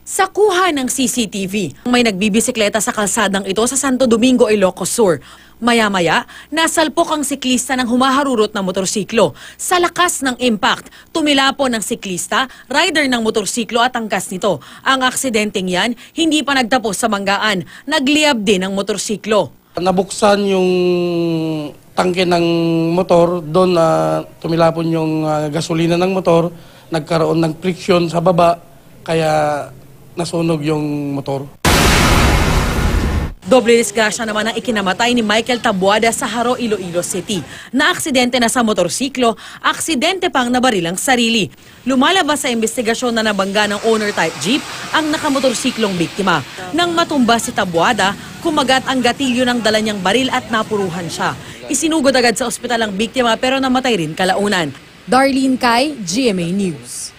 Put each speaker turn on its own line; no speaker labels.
Sa kuha ng CCTV, may nagbibisikleta sa kalsadang ito sa Santo Domingo, Ilocos Sur. Maya-maya, nasalpok ang siklista ng humaharurot na motorsiklo. Sa lakas ng impact, tumilapon ng siklista, rider ng motorsiklo at angkas nito. Ang aksidenteng yan, hindi pa nagtapos sa Manggaan. Nagliyab din ang motorsiklo.
Nabuksan yung tangke ng motor, doon tumilapon yung gasolina ng motor, nagkaroon ng friction sa baba, kaya nasunog yung motor.
Doble disgrasya naman ang ikinamatay ni Michael Tabuada sa Haro, Iloilo City. Naaksidente na sa motorsiklo, aksidente pang nabaril ang sarili. Lumalabas sa investigasyon na nabangga ng owner-type jeep ang nakamotorsiklong biktima. Nang matumba si Tabuada, kumagat ang gatilyo ng dala niyang baril at napuruhan siya. Isinugod agad sa ospital ang biktima pero namatay rin kalaunan. Darlene Kai, GMA News.